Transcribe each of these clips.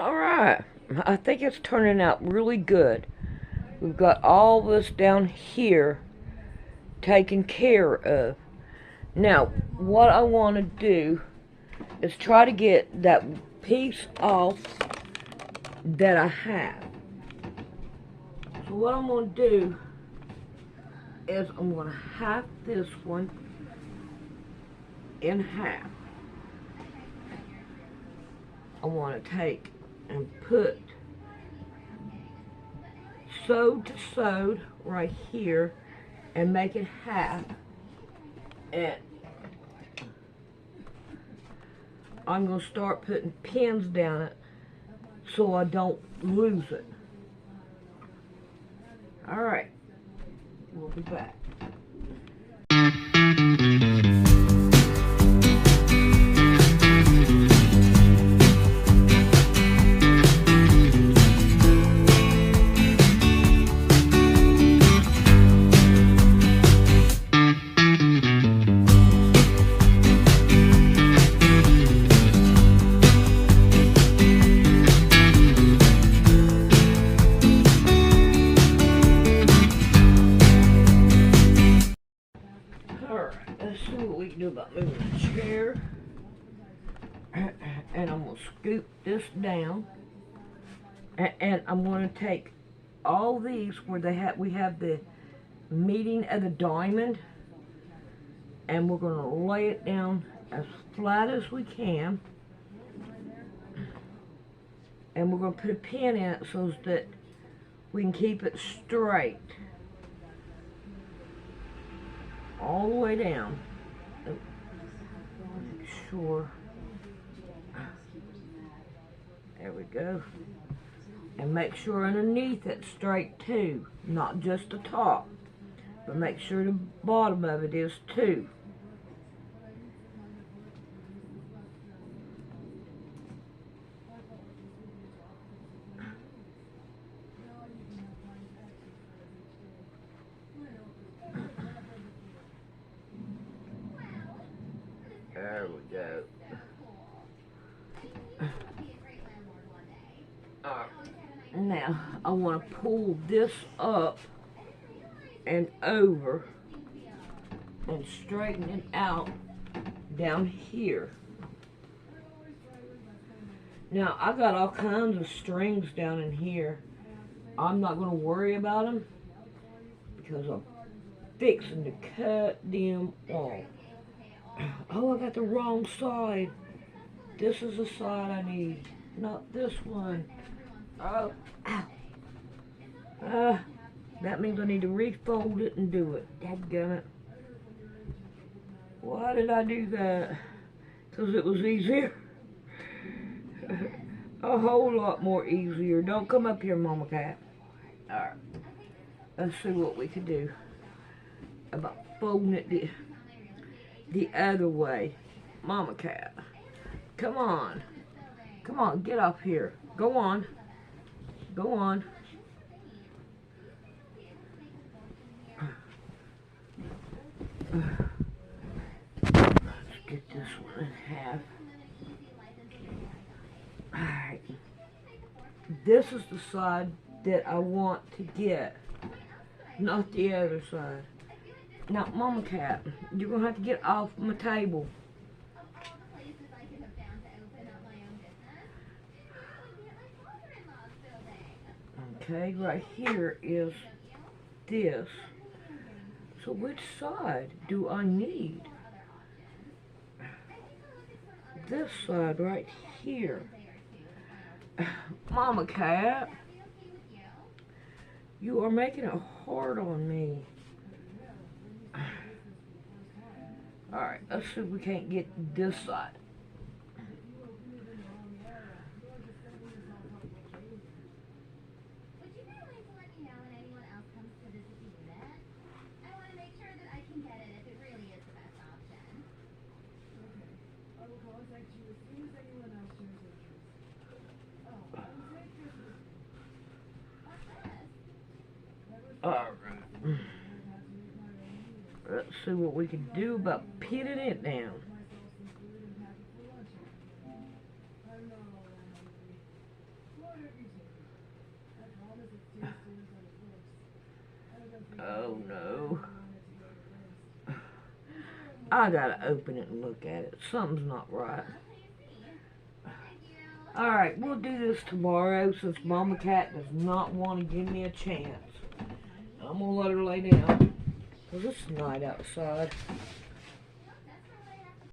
Alright, I think it's turning out really good. We've got all this down here taken care of. Now, what I want to do is try to get that piece off that I have. So what I'm going to do is I'm going to half this one in half. I want to take and put sewed to sewed right here and make it half, and I'm going to start putting pins down it so I don't lose it. Alright, we'll be back. Let's see what we can do about moving the chair. And I'm going to scoop this down. And I'm going to take all these where we have the meeting of the diamond. And we're going to lay it down as flat as we can. And we're going to put a pin in it so that we can keep it straight. All the way down. Make sure. There we go. And make sure underneath it's straight too. Not just the top. But make sure the bottom of it is too. There we go. Now, I want to pull this up and over and straighten it out down here. Now, I got all kinds of strings down in here. I'm not going to worry about them because I'm fixing to cut them off. Oh, I got the wrong side. This is the side I need, not this one. Oh, ow. That means I need to refold it and do it. Dadgummit. Why did I do that? Because it was easier. A whole lot more easier. Don't come up here, Mama Cat. Alright. Let's see what we can do about folding it the other way. Mama Cat. Come on. Come on, get up here. Go on. Go on. Let's get this one in half. Alright. This is the side that I want to get, not the other side. Now, Mama Cat, you're going to have to get off my table. Okay, right here is this. So which side do I need? This side right here. Mama Cat, you are making it hard on me. Alright, let's see if we can't get this side. Alright. Let's see what we can do about pinning it down. Oh no. I gotta open it and look at it. Something's not right. Alright, we'll do this tomorrow since Mama Cat does not want to give me a chance. I'm gonna let her lay down because it's night outside.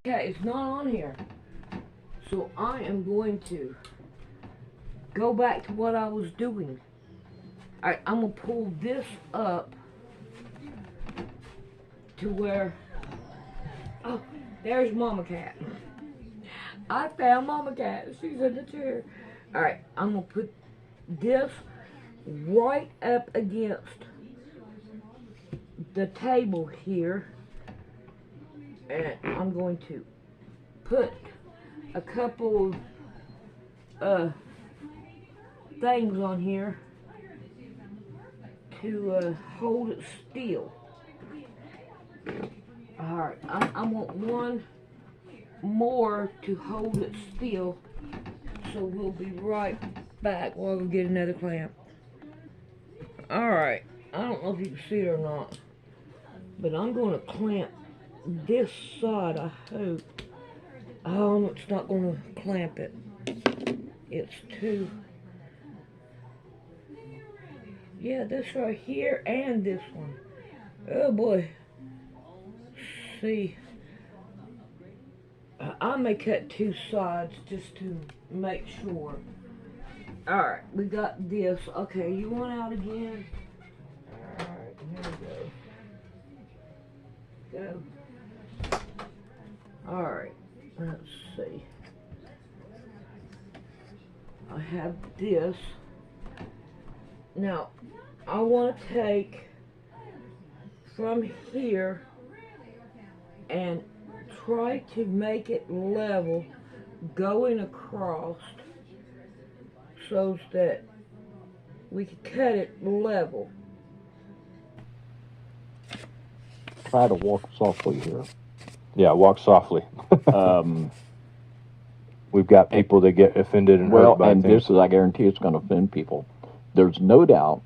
Okay, it's not on here. So I am going to go back to what I was doing. Alright, I'm gonna pull this up to where, oh, there's Mama Cat. I found Mama Cat. She's in the chair. Alright, I'm gonna put this right up against the table here. And I'm going to put a couple of things on here to hold it still. Alright, I want one more to hold it still, so we'll be right back while we get another clamp. Alright, I don't know if you can see it or not, but I'm going to clamp this side, I hope. Oh, it's not going to clamp it. It's too... Yeah, this right here and this one. Oh boy. See, I may cut two sides just to make sure. Alright, we got this. Okay, you want out again? Alright, here we go. Go. Alright, let's see. I have this. Now, I want to take from here and try to make it level going across so that we can cut it level. Try to walk softly here. Yeah, walk softly. We've got people that get offended and hurt by and things. this is, I guarantee it's going to offend people. There's no doubt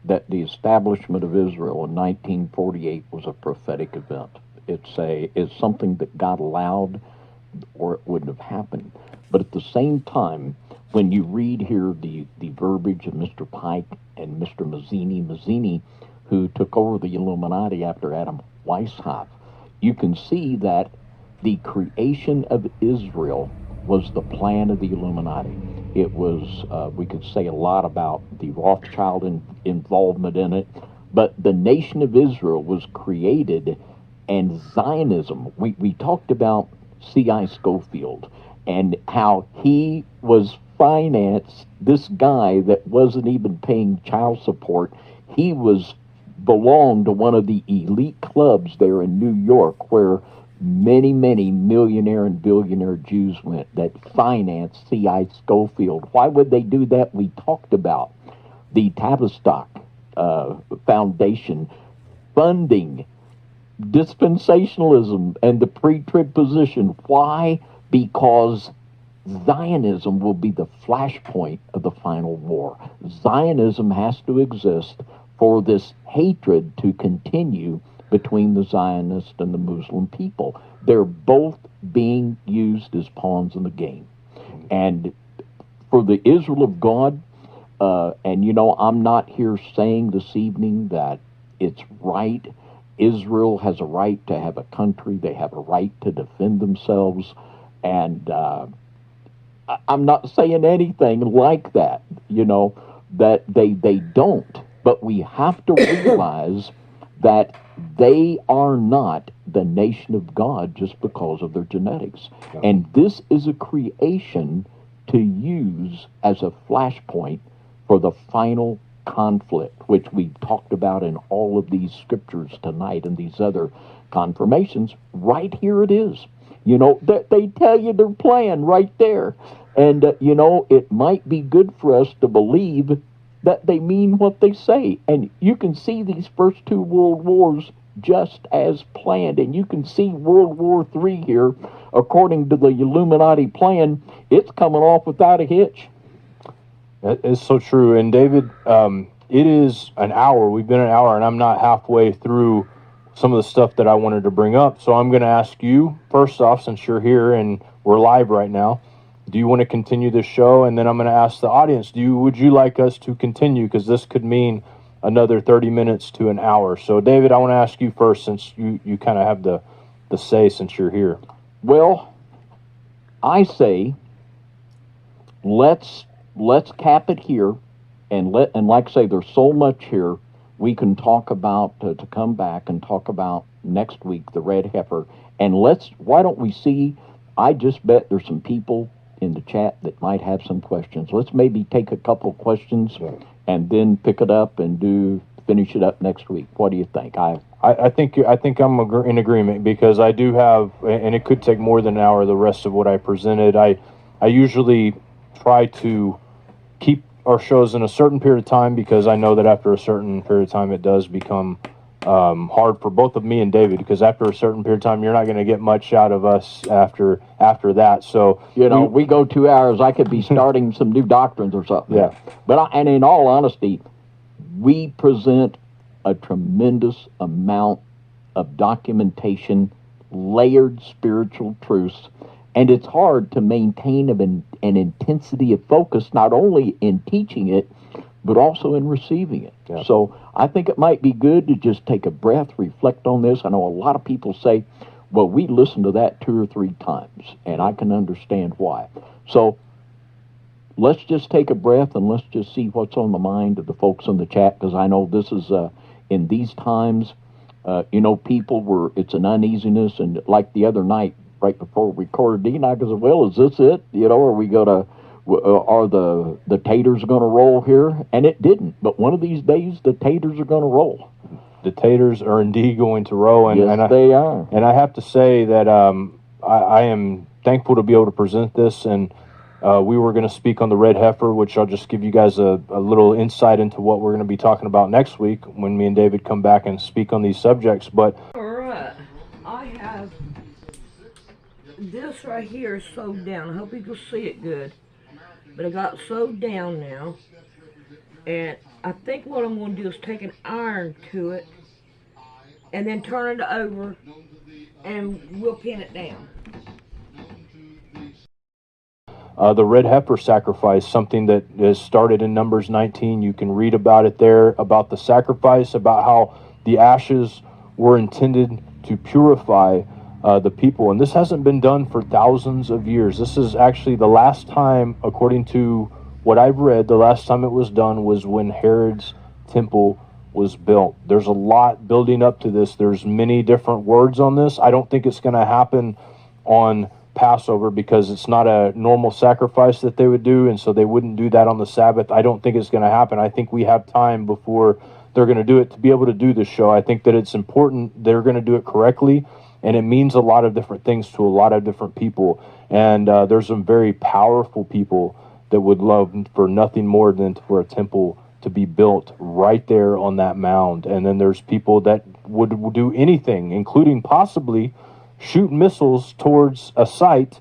that the establishment of Israel in 1948 was a prophetic event. It's something that God allowed, or it wouldn't have happened. But at the same time, when you read here the verbiage of Mr. Pike and Mr. Mazzini, who took over the Illuminati after Adam Weishaupt, you can see that the creation of Israel was the plan of the Illuminati. It was, we could say a lot about the Rothschild involvement in it, but the nation of Israel was created, and Zionism, we talked about C.I. Scofield and how he was financed, this guy that wasn't even paying child support, he belonged to one of the elite clubs there in New York where many millionaire and billionaire Jews went that financed C.I. Scofield. Why would they do that? We talked about the Tavistock Foundation funding dispensationalism and the pre-trib position. Why? Because Zionism will be the flashpoint of the final war. Zionism has to exist for this hatred to continue between the Zionists and the Muslim people. They're both being used as pawns in the game. And for the Israel of God, and I'm not here saying this evening that it's right. Israel has a right to have a country. They have a right to defend themselves. And I'm not saying anything like that, that they don't. But we have to realize that they are not the nation of God just because of their genetics. Yeah. And this is a creation to use as a flashpoint for the final conflict, which we've talked about in all of these scriptures tonight and these other confirmations. Right here it is. They tell you their plan right there. And, it might be good for us to believe that they mean what they say. And you can see these first two world wars just as planned. And you can see World War III here, according to the Illuminati plan, it's coming off without a hitch. It's so true. And David, it is an hour. We've been an hour, and I'm not halfway through some of the stuff that I wanted to bring up. So I'm going to ask you, first off, since you're here and we're live right now, do you want to continue this show? And then I'm going to ask the audience, would you like us to continue? Because this could mean another 30 minutes to an hour. So, David, I want to ask you first, since you kind of have the say since you're here. Well, I say let's cap it here, and like I say, there's so much here we can talk about to come back and talk about next week, the red heifer. And why don't we see? I just bet there's some people in the chat that might have some questions. Let's maybe take a couple questions and then pick it up and finish it up next week. What do you think? I think I'm in agreement, because I do have, and it could take more than an hour, the rest of what I presented. I usually try to keep our shows in a certain period of time, because I know that after a certain period of time it does become hard for both of me and David, because after a certain period of time you're not going to get much out of us after that. So we go 2 hours, I could be starting some new doctrines or something. Yeah. And in all honesty, we present a tremendous amount of documentation, layered spiritual truths, and it's hard to maintain an intensity of focus, not only in teaching it, but also in receiving it. Yeah. So I think it might be good to just take a breath, reflect on this. I know a lot of people say, well, we listened to that 2 or 3 times, and I can understand why. So let's just take a breath and let's just see what's on the mind of the folks in the chat, because I know this is, in these times, it's an uneasiness, and like the other night, right before we recorded, Dean, I said, well, is this it? Are we going to, are the taters going to roll here? And it didn't. But one of these days, the taters are going to roll. The taters are indeed going to roll. Yes, they are. And I have to say that I am thankful to be able to present this. And we were going to speak on the red heifer, which I'll just give you guys a little insight into what we're going to be talking about next week when me and David come back and speak on these subjects. But all right, I have this right here is sewed down. I hope you can see it good. But I got sewed down now. And I think what I'm going to do is take an iron to it and then turn it over and we'll pin it down. The red heifer sacrifice, something that is started in Numbers 19. You can read about it there, about the sacrifice, about how the ashes were intended to purify the people. And this hasn't been done for thousands of years. This is actually the last time, according to what I've read, the last time it was done was when Herod's temple was built. There's a lot building up to this. There's many different words on this. I don't think it's going to happen on Passover, because it's not a normal sacrifice that they would do, and so they wouldn't do that on the Sabbath. I don't think it's going to happen. I think we have time before they're going to do it to be able to do this show. I think that it's important they're going to do it correctly, and it means a lot of different things to a lot of different people. And there's some very powerful people that would love for nothing more than for a temple to be built right there on that mound. And then there's people that would do anything, including possibly shoot missiles towards a site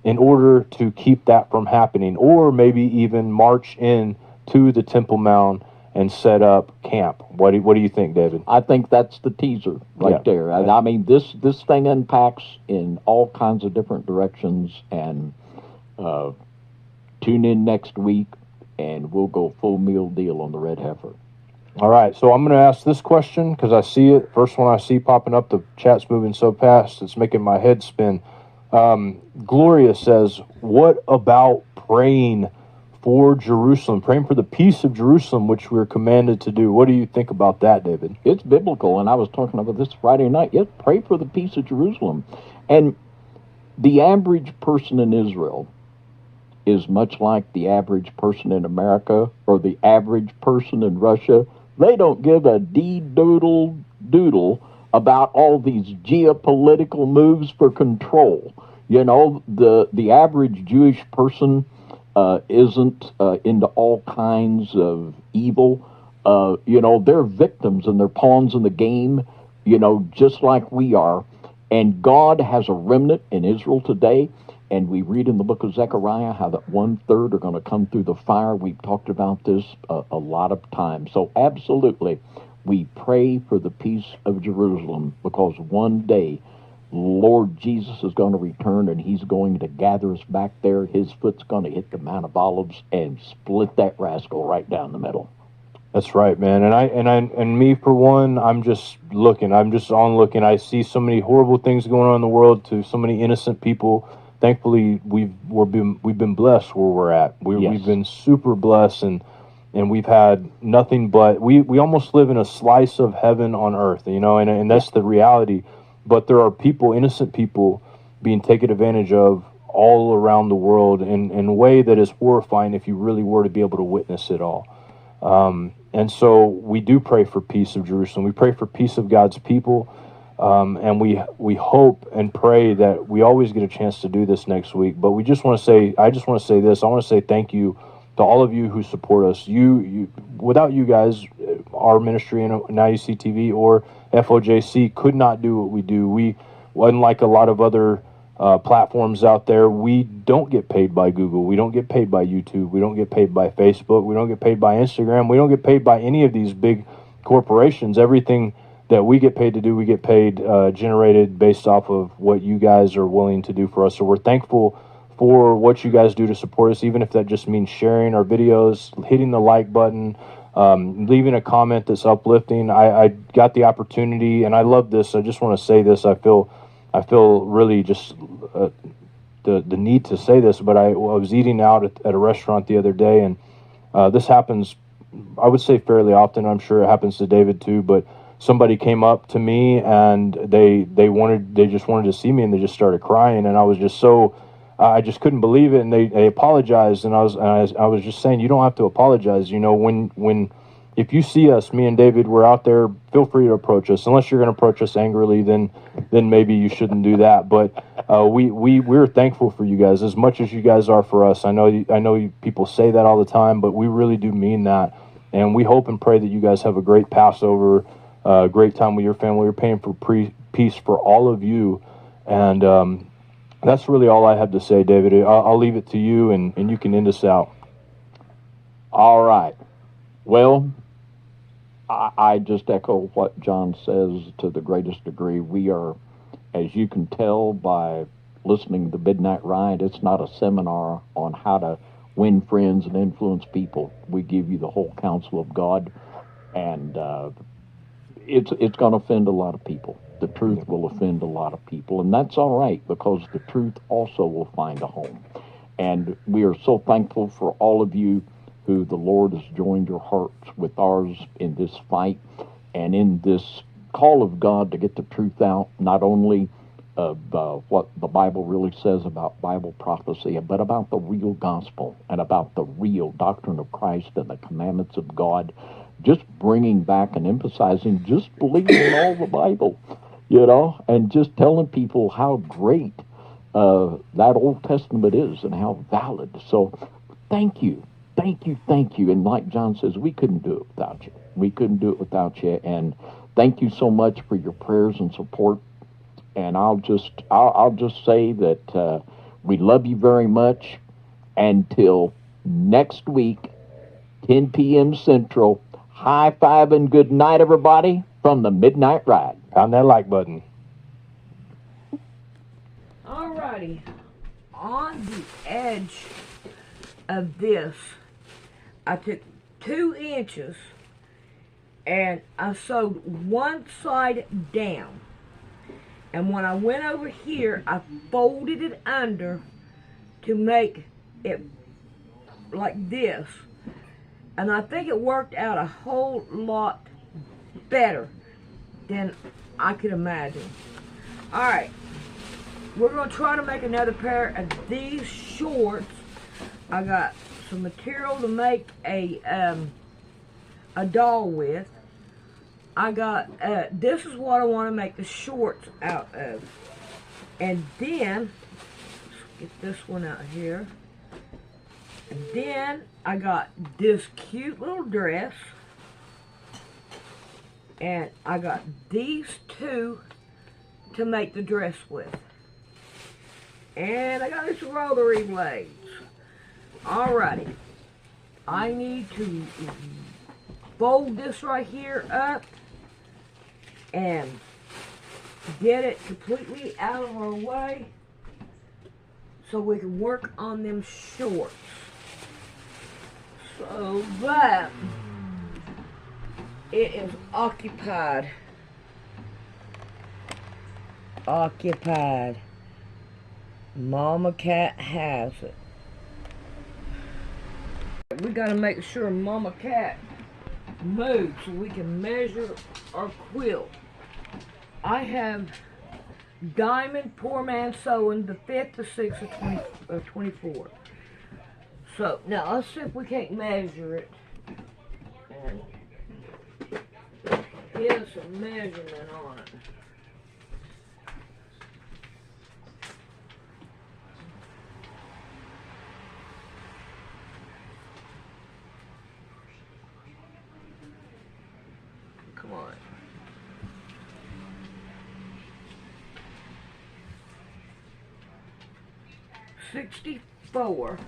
in order to keep that from happening, or maybe even march in to the Temple Mount and set up camp. What do you think, David? I think that's the teaser right there. I mean, this thing unpacks in all kinds of different directions, and tune in next week and we'll go full meal deal on the red heifer. All right, so I'm going to ask this question because I see it. First one I see popping up, the chat's moving so fast, it's making my head spin. Gloria says, what about praying for Jerusalem, praying for the peace of Jerusalem, which we're commanded to do? What do you think about that, David? It's biblical, and I was talking about this Friday night. Yes, pray for the peace of Jerusalem. And the average person in Israel is much like the average person in America or the average person in Russia. They don't give a doodle about all these geopolitical moves for control. You know, the average Jewish person isn't into all kinds of evil. They're victims and they're pawns in the game, just like we are. And God has a remnant in Israel today. And we read in the book of Zechariah how that 1/3 are going to come through the fire. We've talked about this a lot of times. So absolutely, we pray for the peace of Jerusalem, because one day Lord Jesus is going to return, and he's going to gather us back there. His foot's going to hit the Mount of Olives and split that rascal right down the middle. That's right, man. And me for one, I'm just looking. I'm just on looking. I see so many horrible things going on in the world to so many innocent people. Thankfully, we've been blessed where we're at. We've been super blessed, and we've had nothing but we almost live in a slice of heaven on earth, and that's the reality. But there are people, innocent people, being taken advantage of all around the world in a way that is horrifying if you really were to be able to witness it all. And so we do pray for peace of Jerusalem. We pray for peace of God's people. And we hope and pray that we always get a chance to do this next week. But I just want to say this. I want to say thank you to all of you who support us. Without you guys, our ministry and Now You See TV or FOJC could not do what we do. We, unlike a lot of other platforms out there, we don't get paid by Google. We don't get paid by YouTube. We don't get paid by Facebook. We don't get paid by Instagram. We don't get paid by any of these big corporations. Everything that we get paid to do, we get paid generated based off of what you guys are willing to do for us. So we're thankful for what you guys do to support us, even if that just means sharing our videos, hitting the like button, leaving a comment that's uplifting. I got the opportunity, and I love this. I just want to say this. I feel really just the need to say this, but I was eating out at a restaurant the other day, and this happens, I would say, fairly often. I'm sure it happens to David too, but somebody came up to me and they just wanted to see me, and they just started crying, and I was just I just couldn't believe it, and they apologized, and I was just saying, you don't have to apologize. If you see us, me and David, we're out there, feel free to approach us. Unless you're going to approach us angrily, then maybe you shouldn't do that. But we're thankful for you guys as much as you guys are for us. I know people say that all the time, but we really do mean that. And we hope and pray that you guys have a great Passover, great time with your family. We're praying for peace for all of you. And that's really all I have to say, David. I'll leave it to you, and you can end us out. All right. Well, I just echo what John says to the greatest degree. We are, as you can tell by listening to the Midnight Ride, it's not a seminar on how to win friends and influence people. We give you the whole counsel of God, and it's going to offend a lot of people. The truth will offend a lot of people, and that's all right, because the truth also will find a home. And we are so thankful for all of you who the Lord has joined your hearts with ours in this fight and in this call of God to get the truth out, not only of what the Bible really says about Bible prophecy, but about the real gospel and about the real doctrine of Christ and the commandments of God, just bringing back and emphasizing just believing in all the Bible, and just telling people how great that Old Testament is and how valid. So thank you. And like John says, we couldn't do it without you. We couldn't do it without you. And thank you so much for your prayers and support. And I'll just say that we love you very much. Until next week, 10 p.m. Central. High five and good night, everybody, from the Midnight Ride. Pound that like button. Alrighty. On the edge of this, I took 2 inches and I sewed one side down. And when I went over here, I folded it under to make it like this. And I think it worked out a whole lot better than I could imagine. Alright, we're going to try to make another pair of these shorts. I got some material to make a doll with. I got, this is what I want to make the shorts out of. And then, let's get this one out here. And then I got this cute little dress. And I got these 2 to make the dress with. And I got this rotary blades. Alrighty. I need to fold this right here up and get it completely out of our way so we can work on them shorts. So that it is occupied. Occupied. Mama Cat has it. We gotta make sure Mama Cat moves so we can measure our quilt. I have Diamond Poor Man Sewing, the 5th, the 6th of 24. So now let's see if we can't measure it. And here's some measurement on it. Come on. $64.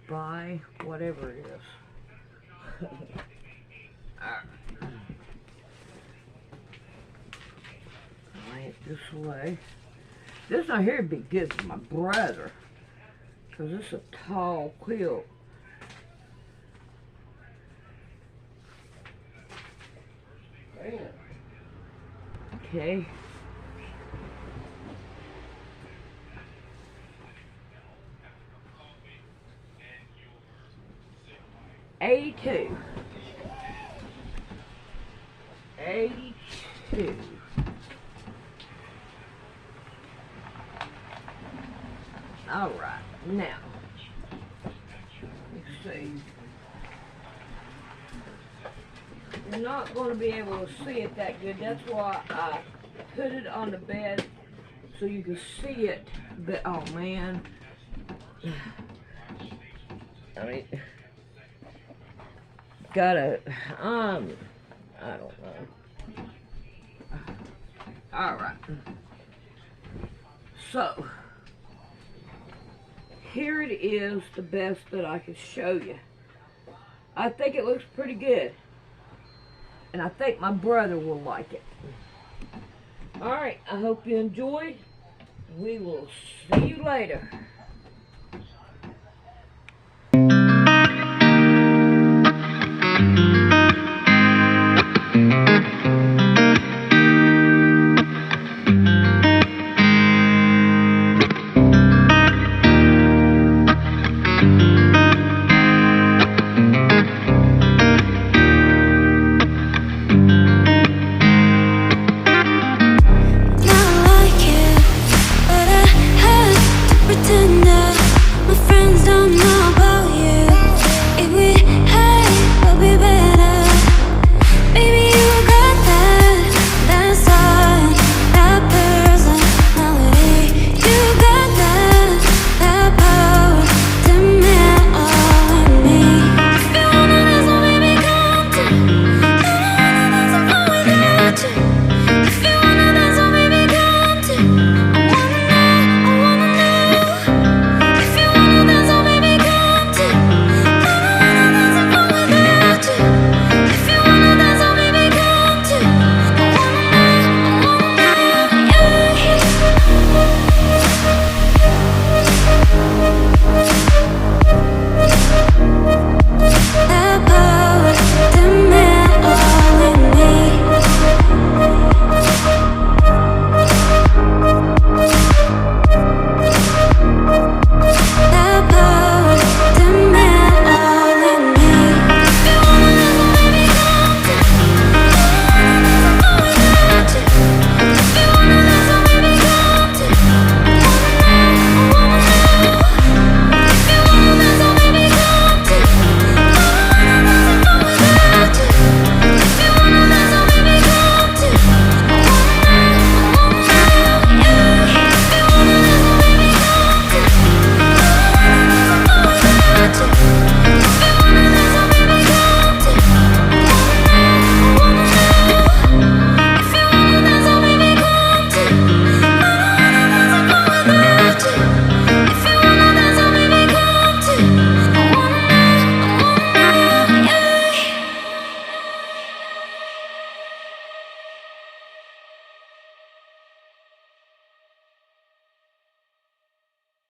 By whatever it is. Right this way. This right here would be good for my brother, because it's a tall quilt. Okay. $82. $82. All right, now let's see. You're not going to be able to see it that good. That's why I put it on the bed so you can see it. But oh man, I mean, gotta I don't know. All right, so here it is, the best that I can show you. I think it looks pretty good. And I think my brother will like it. Alright, I hope you enjoyed. We will see you later.